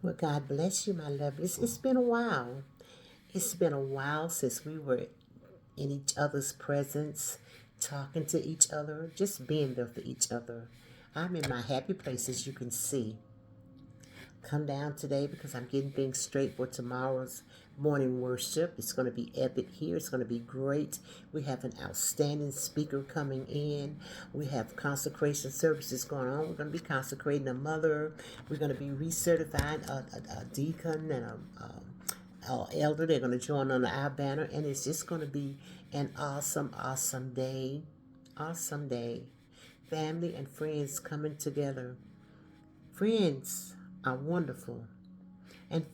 Well, God bless you, my lovelies. It's been a while. It's been a while since we were in each other's presence, talking to each other, just being there for each other. I'm in my happy place, as you can see. Come down today because I'm getting things straight for tomorrow's morning worship. It's going to be epic here. It's going to be great. We have an outstanding speaker coming in. We have consecration services going on. We're going to be consecrating a mother. We're going to be recertifying a deacon and a elder. They're going to join under our banner, and it's just going to be an awesome, awesome day. Awesome day. Family and friends coming together. Friends are wonderful, and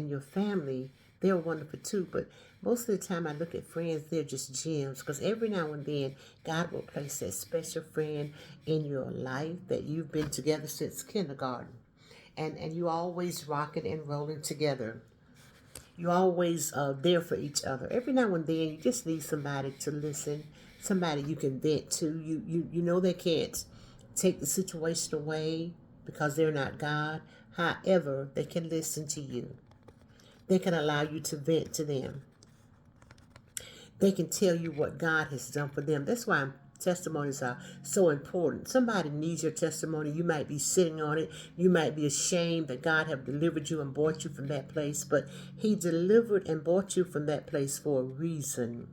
your family, they're wonderful too. But most of the time I look at friends, they're just gems, because every now and then God will place that special friend in your life that you've been together since kindergarten, and you always rocking and rolling together. You always there for each other. Every now and then you just need somebody to listen, somebody you can vent to. You know they can't take the situation away because they're not God. However, they can listen to you. They can allow you to vent to them. They can tell you what God has done for them. That's why testimonies are so important. Somebody needs your testimony. You might be sitting on it. You might be ashamed that God have delivered you and brought you from that place, but he delivered and brought you from that place for a reason.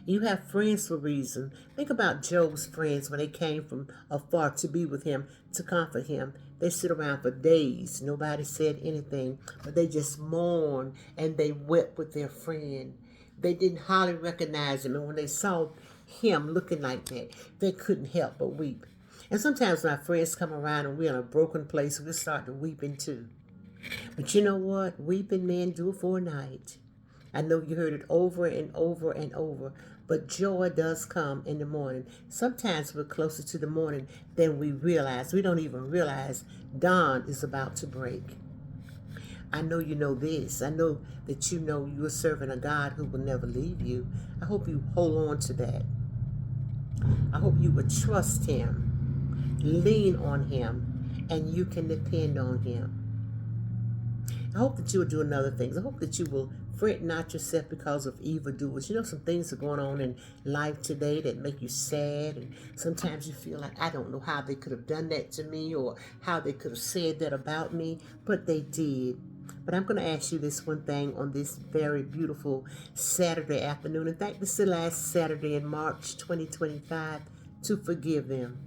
You have friends for a reason. Think about Job's friends when they came from afar to be with him, to comfort him. They sit around for days. Nobody said anything, but they just mourned and they wept with their friend. They didn't hardly recognize him, and when they saw him looking like that, they couldn't help but weep. And sometimes when our friends come around and we're in a broken place, we start to weeping too. But you know what? Weeping men do it for a night. I know you heard it over and over and over, but joy does come in the morning. Sometimes we're closer to the morning than we realize. We don't even realize dawn is about to break. I know you know this. I know that you know you're serving a God who will never leave you. I hope you hold on to that. I hope you would trust him, lean on him, and you can depend on him. I hope that you will do another thing. I hope that you will fret not yourself because of evildoers. You know, some things are going on in life today that make you sad, and sometimes you feel like, I don't know how they could have done that to me or how they could have said that about me, but they did. But I'm going to ask you this one thing on this very beautiful Saturday afternoon. In fact, this is the last Saturday in March 2025, to forgive them.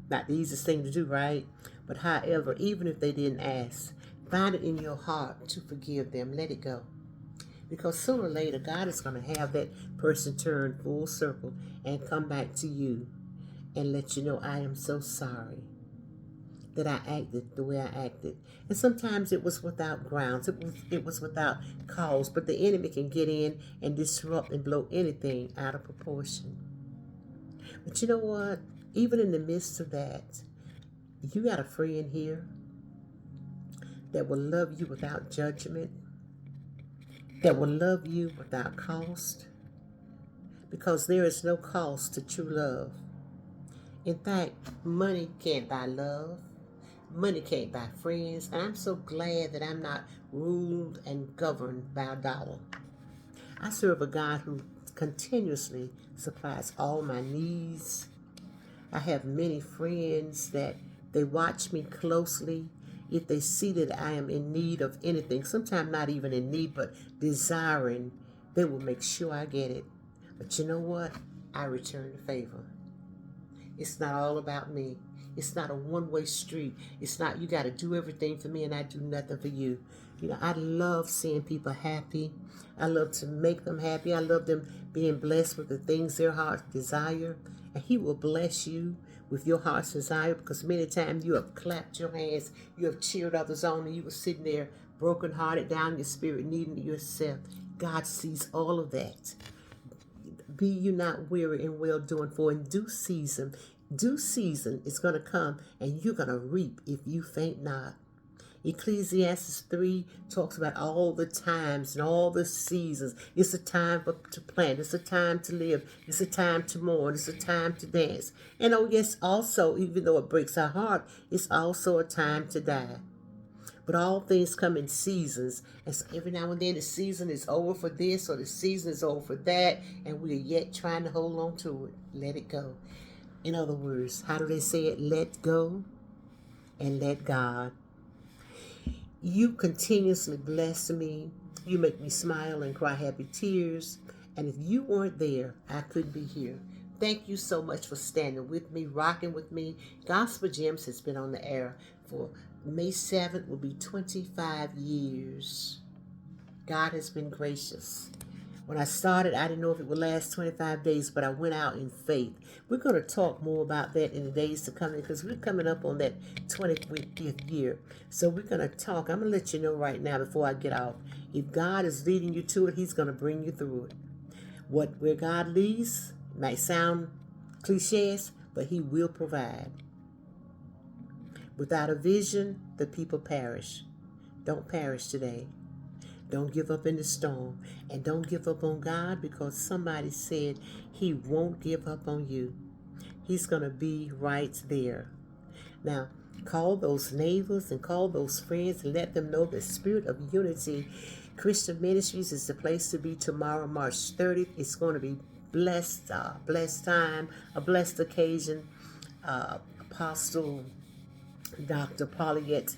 Not the easiest thing to do, right? But however, even if they didn't ask, find it in your heart to forgive them. Let it go. Because sooner or later, God is going to have that person turn full circle and come back to you and let you know, I am so sorry that I acted the way I acted. And sometimes it was without grounds. It was without cause. But the enemy can get in and disrupt and blow anything out of proportion. But you know what? Even in the midst of that, you got a friend here that will love you without judgment, that will love you without cost, because there is no cost to true love. In fact, money can't buy love. Money can't buy friends. And I'm so glad that I'm not ruled and governed by a dollar. I serve a God who continuously supplies all my needs. I have many friends that they watch me closely. If they see that I am in need of anything, sometimes not even in need, but desiring, they will make sure I get it. But you know what? I return the favor. It's not all about me. It's not a one-way street. It's not you got to do everything for me and I do nothing for you. You know, I love seeing people happy. I love to make them happy. I love them being blessed with the things their hearts desire. And he will bless you with your heart's desire, because many times you have clapped your hands, you have cheered others on, and you were sitting there brokenhearted, down in your spirit, needing yourself. God sees all of that. Be you not weary in well doing, for in due season is going to come and you're going to reap if you faint not. Ecclesiastes 3 talks about all the times and all the seasons. It's a time to plant. It's a time to live. It's a time to mourn. It's a time to dance. And oh yes, also, even though it breaks our heart, it's also a time to die. But all things come in seasons. And so every now and then the season is over for this or the season is over for that. And we are yet trying to hold on to it. Let it go. In other words, how do they say it? Let go and let God. You continuously bless me. You make me smile and cry happy tears. And if you weren't there, I couldn't be here. Thank you so much for standing with me, rocking with me. Gospel Gems has been on the air for May 7th will be 25 years. God has been gracious. When I started, I didn't know if it would last 25 days, but I went out in faith. We're going to talk more about that in the days to come because we're coming up on that 25th year. So we're going to talk. I'm going to let you know right now before I get off. If God is leading you to it, He's going to bring you through it. Where God leads might sound cliches, but He will provide. Without a vision, the people perish. Don't perish today. Don't give up in the storm. And don't give up on God because somebody said He won't give up on you. He's going to be right there. Now, call those neighbors and call those friends and let them know the Spirit of Unity Christian Ministries is the place to be tomorrow, March 30th. It's going to be blessed time, a blessed occasion. Apostle Dr. Paulette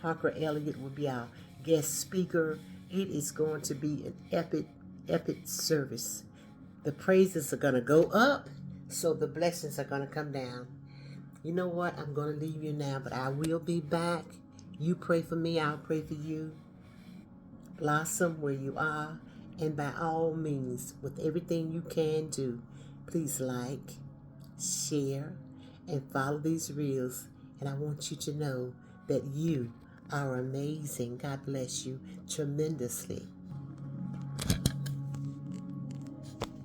Parker Elliott will be our guest speaker. It is going to be an epic service. The praises are going to go up, so the blessings are going to come down. You know what? I'm going to leave you now, but I will be back. You pray for me, I'll pray for you. Blossom where you are, and by all means, with everything you can do, please like, share, and follow these reels. And I want you to know that you are amazing. God bless you tremendously.